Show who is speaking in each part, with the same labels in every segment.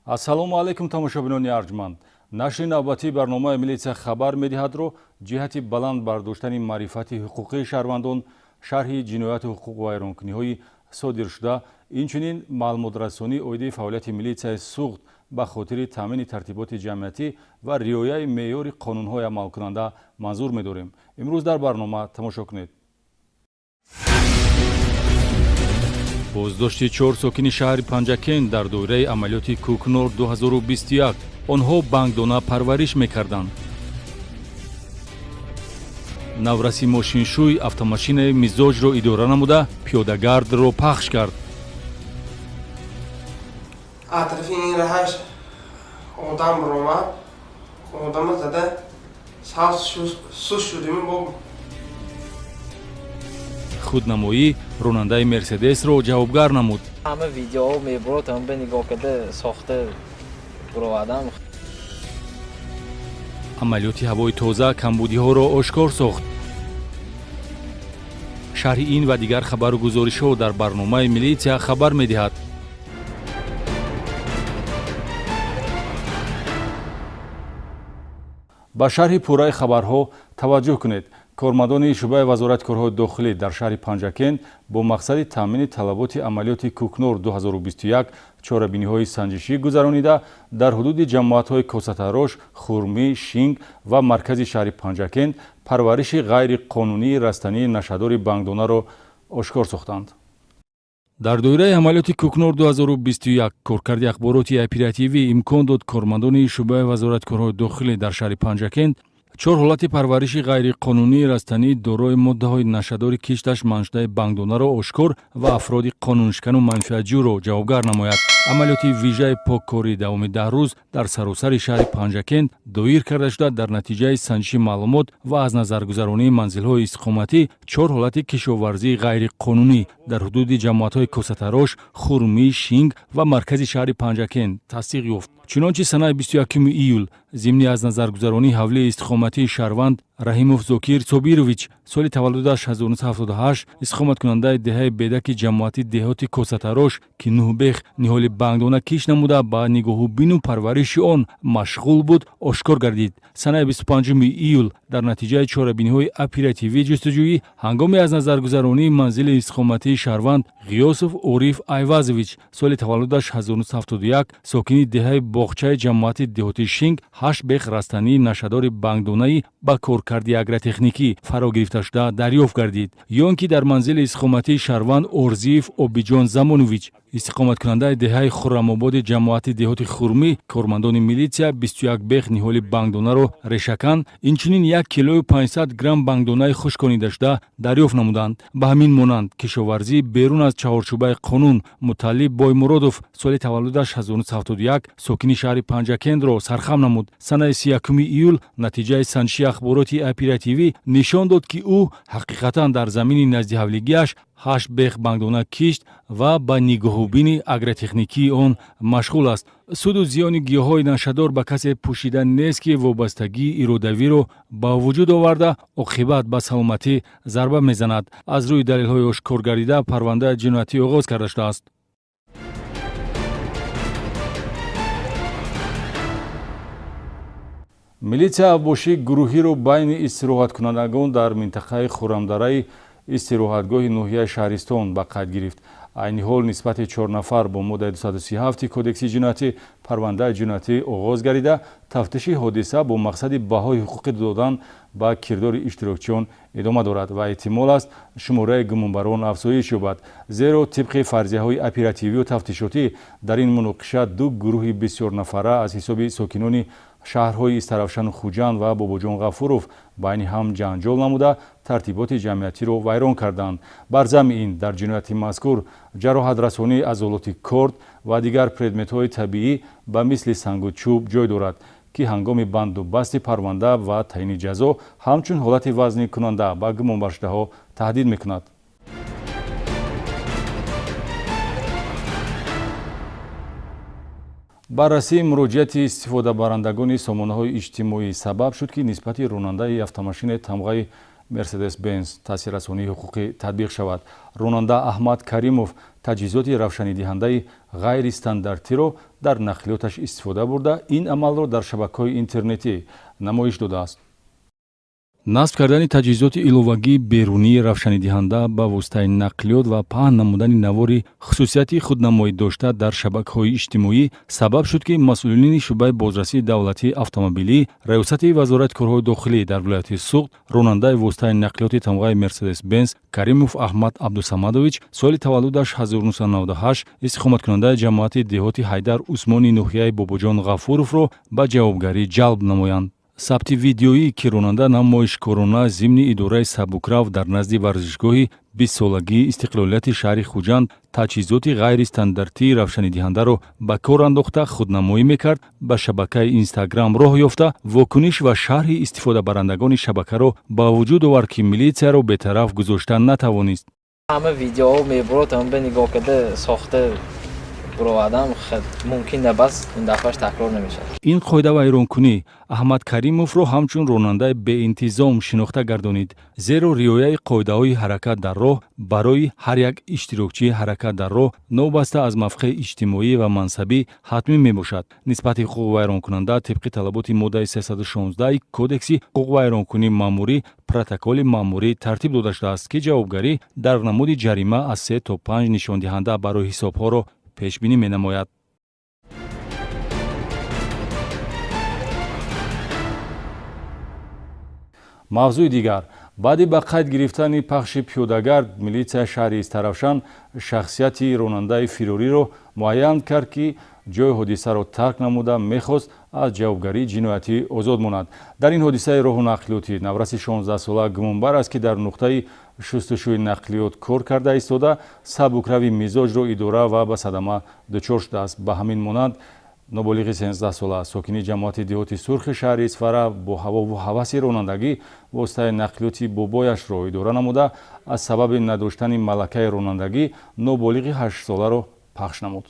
Speaker 1: ассалому алайкум тамошобинони арҷманд. нашри навбатии барномаи милитсия хабар медиҳадро ҷиҳати баланд бардоштани маърифати ҳуқуқии шаҳрвандон, шарҳи ҷинояту ҳуқуқ вайронкуниҳои содиршуда, инчунин маълумотрасонӣ оидаи фаъолияти милитсияи суғд ба хотири таъмини тартиботи ҷамъиятӣ ва риояи меъёри қонунҳои амалкунанда манзур медорем. имрӯз дар барнома тамошо кунед. боздошти 4 сокини шаҳри Панҷакен дар доираи амалиёти Кӯкнор 2021. онҳо бангдона парвариш мекарданд. навраси мошиншӯй автомошинаи мизоҷро идора намуда, пиёдагардро пахш кард.
Speaker 2: атрафи ин раҳаш одам ромад, одама зада савз суст шудим бо
Speaker 1: худнамоӣ ронандаи мерседесро ҷавобгар намуд.
Speaker 3: ҳама видеоҳо мебурод, ҳама ба нигоҳ карда сохта буровардам.
Speaker 1: амалиёти ҳавои тоза камбудиҳоро ошкор сохт. шарҳи ин ва дигар хабару гузоришҳо дар барномаи милитсия хабар медиҳад. ба шарҳи пурраи хабарҳо таваҷҷӯҳ кунед. кормандони шӯъбаи вазорати корҳои дохилӣ дар шаҳри Панҷакен бо мақсади таъмини талаботи амалиёти Кӯкнор 2021 чорабиниҳои санҷишӣ гузаронида, дар ҳудуди ҷамоатҳои Косатарош, Хурмӣ, Шинг ва маркази шаҳри Панҷакен парвариши ғайриқонунии растании нашадори бангдонаро ошкор сохтанд. дар доираи амалиёти Кӯкнор 2021 коркарди ахбороти оперативӣ имкон дод кормандони шӯъбаи вазорати корҳои дохилӣ дар шаҳри Панҷакен 4 ҳолати парвариши ғайриқонунии растанӣ дорои моддаҳои нашадори кишташ маншудаи бангдонаро ошкор ва афроди қонуншикану манфиатҷӯро ҷавобгар намояд. амалиёти вижаи поккории давоми 10 рӯз дар саросари шаҳри Панҷакен доир карда шуда, дар натиҷаи санҷиши маълумот ва аз назаргузаронии манзилҳои истиқоматӣ 4 ҳолати кишоварзии ғайриқонунӣ дар ҳудуди ҷамоатҳои Косатарош, Хурмӣ, Шинг ва маркази шаҳри Панҷакен тасдиқ ёфт. чунончи санаи 21 июл зимни аз назаргузаронии ҳавлии истиқоматии шаҳрванд Раҳимов Зокир Собирович соли таваллудаш 1978 истиқоматкунандаи деҳаи бедаки ҷамоати деҳоти Косатарош ки Нӯҳбех ниҳоли бангдона киш намуда ба нигоҳубину парвариши он машғул буд, ошкор гардид. санаи 25 июл дар натиҷаи чорабиниҳои оперативии ҷустуҷӯӣ ҳангоми аз назаргузаронии манзили истиқоматии шаҳрванд Ғиёсов Ориф Айвазович соли таваллудаш 1971 сокини деҳаи боғчаи ҷамоати деҳоти Шинг 8 бех растании нашадори бангдонаи ба коркарди агротехникӣ фаро гирифта шуда дарёфт гардид. ё он ки дар манзили истиқоматии шаҳрванд Орзиев Обиҷон Замонович истиқоматкунандаи деҳаи Хуррамободи ҷамоати деҳоти Хурмӣ кормандони милитсия 21 бех ниҳоли бангдонаро решакан, инчунин 1 килою 500 грамм бангдонаи хушконида шуда дарёфт намуданд. ба ҳамин монанд кишоварзии берун аз чаҳорчӯбаи қонун Муталлиб Боймуродов соли таваллудаш 1971 сокини шаҳри Панҷакенро сархам намуд. санаи 31 июл натиҷаи санҷиши ахбороти оперативӣ нишон дод ки ӯ ҳақиқатан дар замини назди ҳавлигиаш 8 бех бангдона кишт ва ба нигоҳубини агротехникии он машғул аст. суду зиёни гиёҳҳои нашадор ба касе пӯшида нест ки вобастагии иродавиро ба вуҷуд оварда оқибат ба саломатӣ зарба мезанад. аз рӯи далелҳои ошкор гардида парвандаи ҷиноятӣ оғоз карда шудааст. милитсия авбошӣ гурӯҳиро байни истироҳаткунандагон дар минтақаи Хуррамдараи истироҳатгоҳи ноҳияи Шаҳристон ба қайд гирифт. айни ҳол нисбати 4 нафар бо моддаи 237 кодекси ҷиноятӣ парвандаи ҷиноятӣ оғоз гардида, тафтиши ҳодиса бо мақсади баҳои ҳуқуқӣ додан ба кирдори иштирокчиён идома дорад ва эҳтимол аст шумораи гумонбарон афзоиш ёбад. зеро тибқи фарзияҳои оперативию тафтишотӣ дар ин муноқиша 2 гурӯҳи бисёрнафара аз ҳисоби сокинони шаҳрҳои Истаравшану Хуҷанд ва Бобоҷон Ғафуров байни ҳам ҷанҷол намуда тартиботи ҷамъиятиро вайрон карданд. бар замми ин дар ҷинояти мазкур ҷароҳатрасонии азолоти корд ва дигар предметҳои табиӣ ба мисли сангу чӯб ҷой дорад ки ҳангоми банду басти парванда ва таъини ҷазо ҳамчун ҳолати вазникунанда ба гумонбаршудаҳо таҳдид мекунад. баррасии муроҷиати истифодабарандагони сомонаҳои иҷтимоӣ сабаб шуд ки нисбати ронандаи автомошини тамғаи Mercedes-Benz таъсиррасонии ҳуқуқӣ татбиқ шавад. ронанда Аҳмад Каримов таҷҳизоти равшанидиҳандаи ғайристандартиро дар нақлиёташ истифода бурда, ин амалро дар шабакаҳои интернетӣ намоиш додааст. насб кардани таҷҳизоти иловагии берунии равшанидиҳанда ба воситаи нақлиёт ва паҳн намудани навори хусусияти худнамоӣ дошта дар шабакаҳои иҷтимоӣ сабаб шуд, ки масъулини шуъбаи бозрасии давлатии автомобилӣ, раёсати вазорати корҳои дохилӣ дар вилояти Суғд, ронандаи воситаи нақлиёти тамғаи Мерседес-Бенз Каримов Аҳмад Абдусамадович, соли таваллудаш 1998, истиқоматкунандаи ҷамоати деҳоти Ҳайдар Усмони Нуҳияи Бобоҷон Ғафуровро ба ҷавобгарӣ ҷалб намоянд. сабти видеоӣ, ки ронанда намоишкорона зимни идораи сабукрав дар назди варзишгоҳи 20-солагии Истиқлолияти шаҳри Хуҷанд таҷҳизоти ғайристандартии равшанидиҳандаро ба кор андохта худнамоӣ мекард, ба шабакаи Инстаграм роҳ ёфта, вокуниш ва шарҳи истифодабарандагони шабакаро ба вуҷуд овард, ки милитсияро бетараф гузошта натавонист.
Speaker 3: ҳама видеоҳо мебурад, ҳама нигоҳ карда сохта буровардам мумкин набас ин дафъаш такрор намешавад.
Speaker 1: ин қоида вайронкунӣ Аҳмад Каримовро ҳамчун ронандаи беинтизом шинохта гардонид, зеро риояи қоидаҳои ҳаракат дар роҳ барои ҳар як иштирокчии ҳаракат дар роҳ новбаста аз мавқеи иҷтимоӣ ва мансабӣ ҳатмӣ мебошад. Нисбати ҳуқуқи вайронкунанда тибқи талаботи моддаи 316 Кодекси ҳуқуқи вайронкунӣ маъмурӣ протоколи маъмурӣ тартиб дода шудааст, ки ҷавобгарӣ дар намуди ҷарима аз 3 то 5 нишондиҳанда барои ҳисобҳоро пешбинӣ менамояд. мавзӯи дигар, баъди ба қайд гирифтани пахши пиёдагард, милитсияи шаҳри Истаравшан шахсияти ронандаи фирориро муайян кард, ки ҷои ҳодисаро тарк намуда мехост аз ҷавобгарии ҷиноятӣ озод монад. дар ин ҳодисаи роҳу нақлиётӣ навраси 16-сола гумонбар аст, ки дар нуқтаи шустушӯи нақлиёт кор карда истода, сабукрави мизоҷро идора ва ба садама дучор шудааст. ба ҳамин монанд ноболиғи 13-сола сокини ҷамоати деҳоти сурхи шаҳри Исфара бо ҳавову ҳаваси ронандагӣ воситаи нақлиёти бобояшро идора намуда, аз сабаби надоштани малакаи ронандагӣ ноболиғи 8-соларо пахш намуд.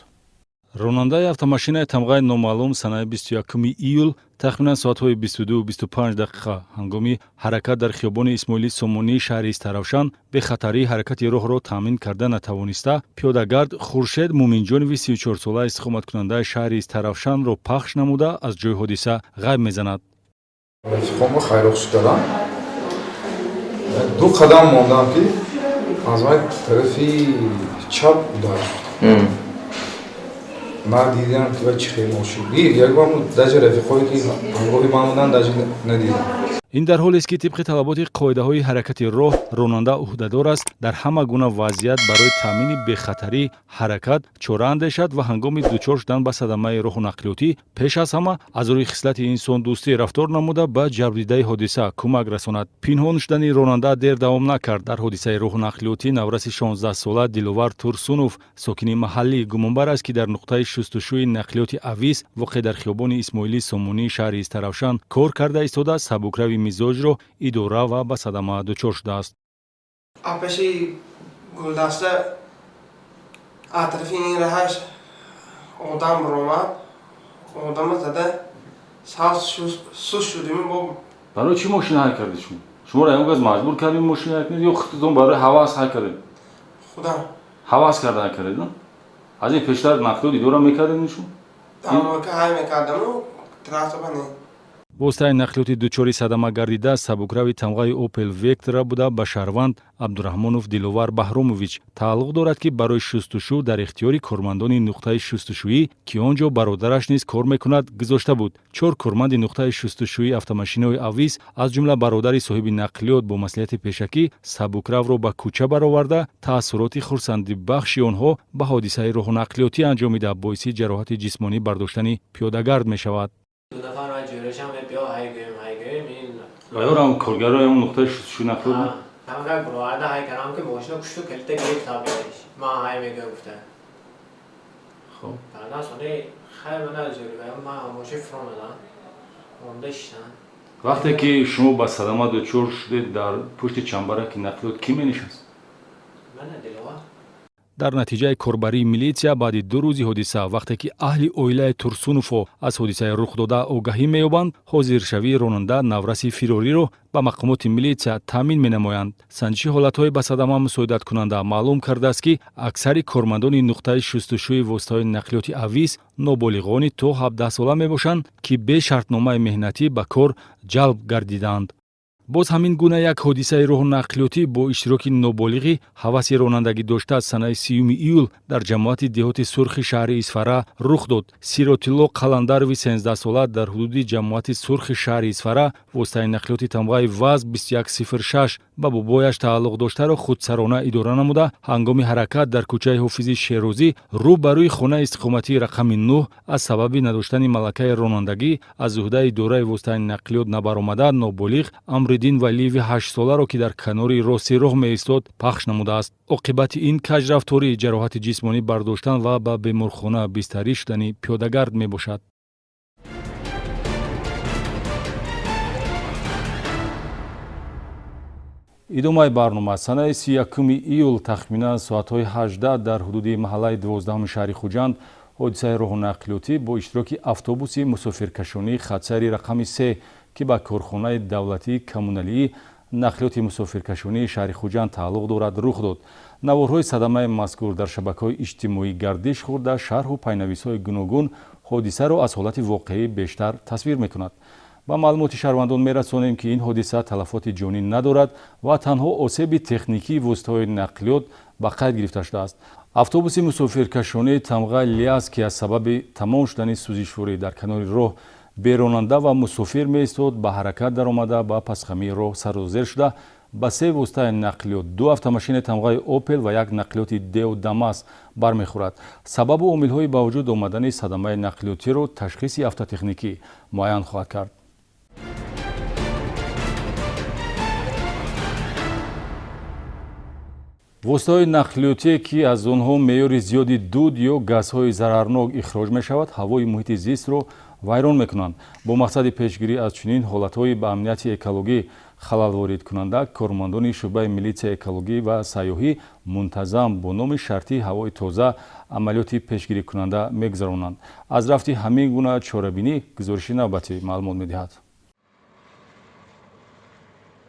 Speaker 1: ронандаи автомашинаи тамғаи номаълум санаи 21 июл тахминан соатҳои 22-25 дақиқа ҳангоми ҳаракат дар хиёбони Исмоили Сомонии шаҳри Истаравшан бехатарии ҳаракати роҳро таъмин карда натавониста, пиёдагард Хуршед Муминҷонови 34-сола истиқоматкунандаи шаҳри Истаравшанро пахш намуда аз ҷои ҳодиса ғайб мезанад.
Speaker 4: رفیقامو خیرخش کردم 2 قدم ماندم که از من طرفی چپ داشت من دیدم که چه خیلی ماشین دیر یک بار دجا رفیقایی که همراهی من بودن دجا ندیدم.
Speaker 1: ин дар ҳолест, ки тибқи талаботи қоидаҳои ҳаракати роҳ ронанда ӯҳдадор аст дар ҳама гуна вазъият барои таъмини бехатарии ҳаракат чора андешад ва ҳангоми дучор шудан ба садамаи роҳу нақлиётӣ пеш аз ҳама аз рӯи хислати инсондӯстӣ рафтор намуда ба ҷабрдидаи ҳодиса кӯмак расонад. Пинҳон шудани ронанда дер давом накард. Дар ҳодисаи роҳу нақлиётӣ навраси 16-сола Диловар Турсунов сокини маҳаллӣ гумонбар аст, ки дар нуқтаи шустушӯи нақлиёти Авис воқеъ дар хиёбони Исмоили Сомонии шаҳри Истаравшан кор карда истода сабукрави мизоҷро идора ва ба садама дучор шудааст.
Speaker 2: Апеши гулдаста атрафи ин раҳаш одам ромад, одама зада савз суст шудим. бо
Speaker 1: барои чӣ мошина ҳай кардед шумо? Шуморо ягон маҷбур кардед мошина ҳай кардед ё худтон барои ҳавас ҳай кардед?
Speaker 2: худам
Speaker 1: ҳавас карда ҳай кардед? аз ин пештар нақлиёт идора мекардед шумо?
Speaker 2: дамока ҳай мекардаму трасоба не.
Speaker 1: воситаи нақлиёти дучори садама гардида сабукрави тамғаи Opel Vectra буда ба шаҳрванд Абдураҳмонов Диловар Баҳромович тааллуқ дорад, ки барои шустушӯ дар ихтиёри кормандони нуқтаи шустушӯӣ, ки он ҷо бародараш низ кор мекунад, гузошта буд. 4 корманди нуқтаи шустушӯии автомашинаҳои Авис, аз ҷумла бародари соҳиби нақлиёт бо маслиҳати пешакӣ, сабукравро ба кӯча бароварда, таассуроти хурсандибахши онҳо ба ҳодисаи роҳу нақлиётӣ анҷомида боиси ҷароҳати ҷисмонӣ бардоштани пиёдагард мешавад. Байорам коргаро ям нуқтаи шустушӯи нақлиёт буд.
Speaker 5: همه برآورده های کردم که ماشین کشت و کلیت گرفت تابیدش ما های میگه گفته
Speaker 1: خب
Speaker 5: بعد از اون خیلی من از جوری بیام ما ماشین فرام دادم مونده شدن
Speaker 1: вақте ки шумо ба садама дучор шудед дар пушти чамбараки нақлиёт кӣ менишаст?
Speaker 5: من دلوا
Speaker 1: дар натиҷаи корбарии милитсия баъди 2 рӯзи ҳодиса вақте ки аҳли оилаи Турсуново аз ҳодисаи рухдода огаҳӣ меёбанд, ҳозиршавии ронанда навраси фирориро ба мақомоти милитсия таъмин менамоянд. санҷиши ҳолатҳои ба садама мусоидаткунанда маълум кардааст, ки аксари кормандони нуқтаи шустушӯи воситаҳои нақлиёти авиз ноболиғони то 17 сола мебошанд, ки бе шартномаи меҳнатӣ ба кор ҷалб гардиданд. боз ҳамин гуна як ҳодисаи роҳнақлиётӣ бо иштироки ноболиғи ҳаваси ронандагӣ дошта санаи 3 июл дар ҷамоати деҳоти сурхи шаҳри Исфара рух дод. Сиротилло Қаландарови 13 сола дар ҳудуди ҷамоати сурхи шаҳри Исфара воситаи нақлиёти тамғаи ВАЗ 2106 ба бобояш тааллуқ доштаро худсарона идора намуда, ҳангоми ҳаракат дар кӯчаи Ҳофизи Шерозӣ рӯ ба рӯи хонаи истиқоматии рақами 9 аз сабаби надоштани малакаи ронандагӣ аз уҳдаи идораи воситаи нақлиёт набаромада ноболиғ Амриддин Валиеви 8 соларо, ки дар канори рости роҳ меистод, пахш намудааст. оқибати ин каҷрафторӣ ҷароҳати ҷисмонӣ бардоштан ва ба беморхона бистарӣ шудани пиёдагард мебошад. идомаи барнома санаи 31 июл тахминан соатҳои 18 дар ҳудуди маҳаллаи 12 шаҳри Хуҷанд ҳодисаи роҳнақлиётӣ бо иштироки автобуси мусофиркашонии хатсайри рақами 3, ки ба корхонаи давлатии коммуналии нақлиёти мусофиркашонии шаҳри Хуҷанд тааллуқ дорад, рух дод. наворҳои садамаи мазкур дар шабакаҳои иҷтимоӣ гардиш хӯрда, шарҳу пайнависҳои гуногун ҳодисаро аз ҳолати воқеӣ бештар тасвир мекунад. ба маълумоти шаҳрвандон мерасонем, ки ин ҳодиса талафоти ҷонӣ надорад ва танҳо осеби техникии воситаҳои нақлиёт ба қайд гирифта шудааст. автобуси мусофиркашонии тамға Лиаз, ки аз сабаби тамом шудани сӯзишворӣ дар канори роҳ беронанда ва мусофир меистод, ба ҳаракат даромада ба пасхамии роҳ сарозер шуда, ба 3 воситаи нақлиёт, 2 автомошини тамғаи Опел ва 1 нақлиёти Део Дамас бармехӯрад. сабабу омилҳои ба вуҷуд омадани садамаи нақлиётиро ташхиси автотехникӣ муайян хоҳад кард. воситаҳои нақлиётие, ки аз онҳо меъёри зиёди дуд ё газҳои зарарнок ихроҷ мешавад, ҳавои муҳити зистро вайрон мекунанд. бо мақсади пешгирӣ аз чунин ҳолатҳои ба амнияти экологӣ халал воридкунанда, кормандони шӯъбаи милитсияи экологӣ ва сайёҳӣ мунтазам бо номи шартии ҳавои тоза амалиёти пешгирикунанда мегузаронанд. аз рафти ҳамин гуна чорабинӣ гузориши навбатӣ маълумот медиҳад.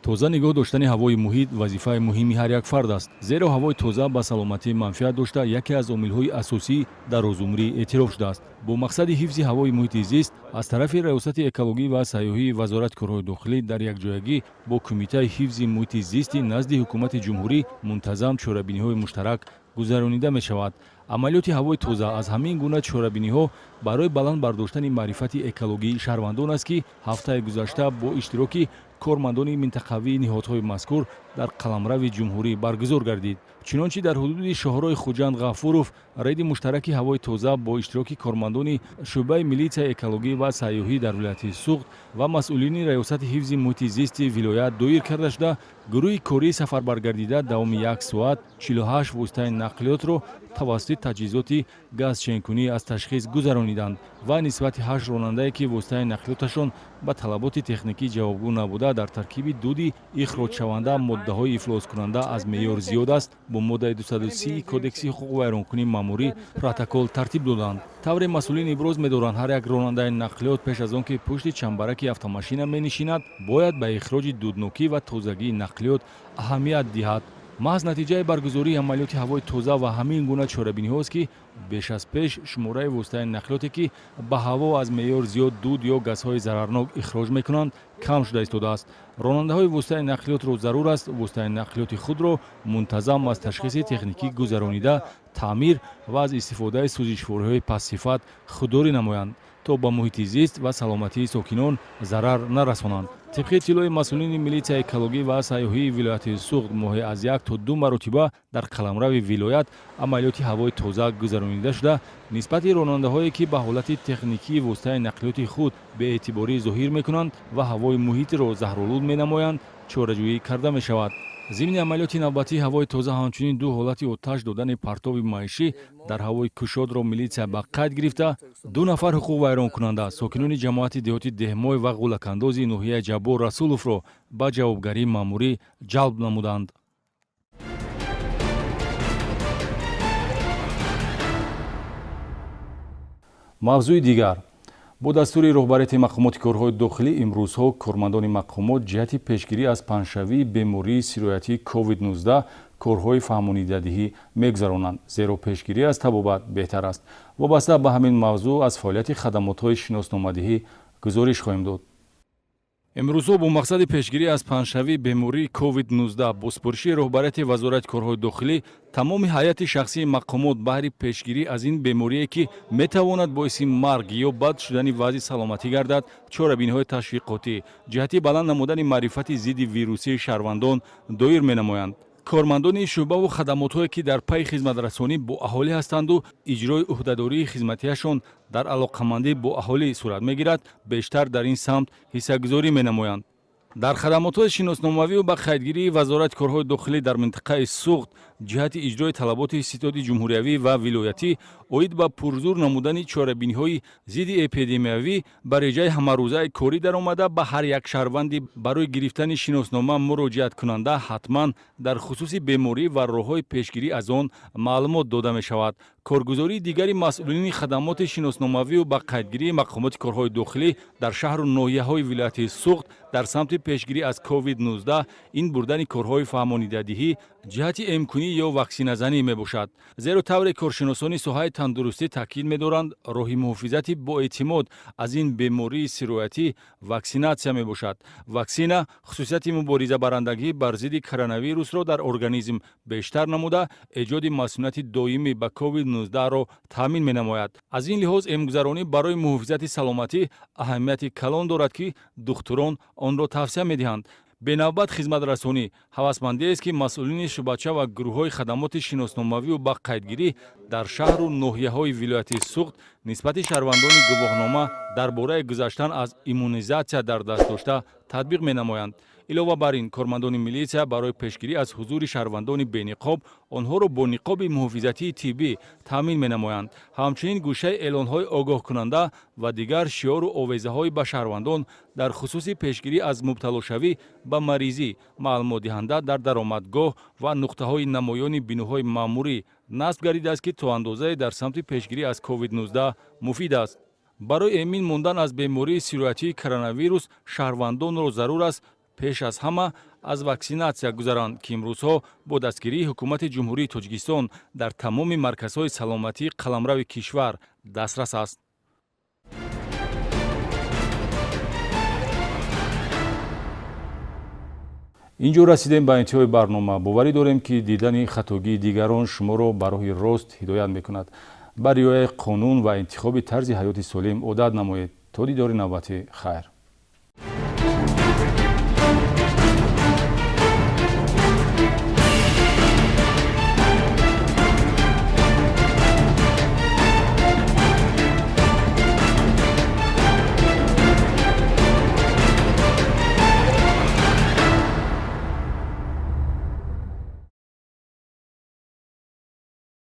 Speaker 1: тоза нигоҳ доштани ҳавои муҳит вазифаи муҳими ҳар як фард аст, зеро ҳавои тоза ба саломатӣ манфиат дошта яке аз омилҳои асосии дарозумрӣ эътироф шудааст. бо мақсади ҳифзи ҳавои муҳити зист аз тарафи раёсати экологӣ ва сайёҳии вазорати корҳои дохилӣ дар якҷоягӣ бо кумитаи ҳифзи муҳити зисти назди ҳукумати ҷумҳурӣ мунтазам чорабиниҳои муштарак гузаронида мешавад. амалиёти ҳавои тоза аз ҳамин гуна чорабиниҳо барои баланд бардоштани маърифати экологии шаҳрвандон аст, ки ҳафтаи гузашта бо иштироки кормандони минтақавии ниҳодҳои мазкур дар қаламрави ҷумҳурӣ баргузор гардид. чунончи дар ҳудуди шоҳрои Хуҷанд Ғафуров рейди муштараки ҳавои тоза бо иштироки кормандони шӯъбаи милитсияи экологӣ ва сайёҳӣ дар вилояти Суғд ва масъулини раёсати ҳифзи муҳити зисти вилоят доир карда шуда, гурӯҳи кории сафарбаргардида давоми 1 соат 48 воситаи нақлиётро тавассути таҷҳизоти газченкунӣ аз ташхис гузарониданд ва нисбати 8 ронандае, ки воситаи нақлиёташон ба талаботи техникӣ ҷавобгӯ набуда, дар таркиби дуди ихроҷшаванда моддаҳои ифлоскунанда аз меъёр зиёд аст, бо моддаи 230 кодекси ҳуқуқи вайронкунӣ маъмурӣ протокол тартиб доданд. тавре масъулин иброз медоранд, ҳар як ронандаи нақлиёт пеш аз он ки пушти чамбараки автомошина менишинад, бояд ба ихроҷи дуднокӣ ва тозагии нақлиёт аҳамият диҳад. маҳз натиҷаи баргузории амалиёти ҳавои тоза ва ҳамин гуна чорабиниҳост, ки беш аз пеш шумораи воситаи нақлиёте, ки ба ҳаво аз меъёр зиёд дуд ё газҳои зарарнок ихроҷ мекунанд, кам шуда истодааст. ронандаҳои воситаи нақлиётро зарур аст воситаи нақлиёти худро мунтазам аз ташхиси техникӣ гузаронида, таъмир ва аз истифодаи сӯзишвориҳои пассифат худдорӣ намоянд, то ба муҳити зист ва саломатии сокинон зарар нарасонанд. тибқи иттилои масъулини милитсияи экологӣ ва сайёҳии вилояти Суғд, моҳе аз 1 то 2 маротиба дар қаламрави вилоят амалиёти ҳавои тоза гузаронида шуда, нисбати ронандаҳое, ки ба ҳолати техникии воситаи нақлиёти худ беэътиборӣ зоҳир мекунанд ва ҳавои муҳитро заҳролуд менамоянд, чораҷӯӣ карда мешавад. зимни амалиёти навбатии ҳавои тоза ҳамчунин 2 ҳолати оташ додани партови маишӣ дар ҳавои кушодро милитсия ба қайд гирифта, 2 нафар ҳуқуқвайронкунанда сокинони ҷамоати деҳоти Деҳмой ва ғулакандози ноҳияи Ҷаббор Расуловро ба ҷавобгарии маъмурӣ ҷалб намуданд. мавзӯи дигар бо дастури роҳбарияти мақомоти корҳои дохилӣ имрӯзҳо кормандони мақомот ҷиҳати пешгирӣ аз паншавии бемории сироятии COVID-19 корҳои фаҳмонидадиҳӣ мегузаронанд, зеро пешгирӣ аз табобат беҳтар аст. вобаста ба ҳамин мавзӯъ аз фаъолияти хадамотҳои шиносномадиҳӣ гузориш хоҳем дод. имрӯзҳо бо мақсади пешгирӣ аз паншавии бемории COVID-19 бо супориши роҳбарияти вазорати корҳои дохилӣ тамоми ҳайати шахсии мақомот баҳри пешгирӣ аз ин беморие ки метавонад боиси марг ё бад шудани вазъи саломатӣ гардад чорабиниҳои ташвиқотӣ ҷиҳати баланд намудани маърифати зидди вирусии шаҳрвандон доир менамоянд. кормандони шуъбаву хадамотҳое ки дар пайи хизматрасонӣ бо аҳолӣ ҳастанду иҷрои уҳдадории хизматиашон дар алоқамандӣ бо аҳолӣ сурат мегирад, бештар дар ин самт ҳиссагузорӣ менамоянд. дар хадамотҳои шиносномавию ба қайдгирии вазорати корҳои дохилӣ дар минтақаи суғд ҷиҳати иҷрои талаботи ситоди ҷумҳуриявӣ ва вилоятӣ оид ба пурзур намудани чорабиниҳои зидди эпидемиявӣ ба реҷаи ҳамарӯзаи корӣ даромада ба ҳар як шаҳрванди барои гирифтани шиноснома муроҷиаткунанда ҳатман дар хусуси беморӣ ва роҳҳои пешгирӣ аз он маълумот дода мешавад. коргузории дигари масъулини хадамоти шиносномавию ба қайдгирии мақомоти корҳои дохилӣ дар шаҳру ноҳияҳои вилояти суғд дар самти пешгирӣ аз COVID-19 ин бурдани корҳои фаҳмонидадиҳӣ ҷиҳати эмкунӣ ё ваксиназанӣ мебошад. зеро тавре коршиносони соҳаи тандурустӣ таъкид медоранд, роҳи муҳофизати боэътимод аз ин бемории сироятӣ ваксинатсия мебошад. ваксина хусусияти муборизабарандагӣ бар зидди коронавирусро дар организм бештар намуда эҷоди масунияти доимӣ ба COVID-19-ро таъмин менамояд. аз ин лиҳоз эмгузаронӣ барои муҳофизати саломатӣ аҳамияти калон дорад ки духтурон онро тавсия медиҳанд. бенавбат хизматрасонӣ ҳавасмандиест ки масъулини шуъбача ва гурӯҳҳои хадамоти шиносномавию ба қайдгирӣ дар шаҳру ноҳияҳои вилояти суғд нисбати шаҳрвандони гувоҳнома дар бораи гузаштан аз иммунизатсия дар даст дошта татбиқ менамоянд. илова бар ин кормандони милитсия барои пешгирӣ аз ҳузури шаҳрвандони бениқоб онҳоро бо ниқоби муҳофизатии тиббӣ таъмин менамоянд. ҳамчунин гӯшаи эълонҳои огоҳкунанда ва дигар шиёру овезаҳои ба шаҳрвандон дар хусуси пешгирӣ аз мубталошавӣ ба маризӣ маълумотдиҳанда дар даромадгоҳ ва нуқтаҳои намоёни binӯҳои маъмурӣ насб гардидааст ки то андозае дар самти пешгирӣ аз COVID-19 муфид аст. барои эмин мондан аз бемории сироятии коронавирус шаҳрвандонро зарур аст пеш аз ҳама аз ваксинатсия гузаранд ки имрӯзҳо бо дастгирии ҳукумати ҷумҳурии Тоҷикистон дар тамоми марказҳои саломатии қаламрави кишвар дастрас аст. инҷо расидем ба интиҳои барнома. боварӣ дорем ки дидани хатогии дигарон шуморо ба роҳи рост ҳидоят мекунад. ба риояи қонун ва интихоби тарзи ҳаёти солим одат намоед. то дидори навбати хайр.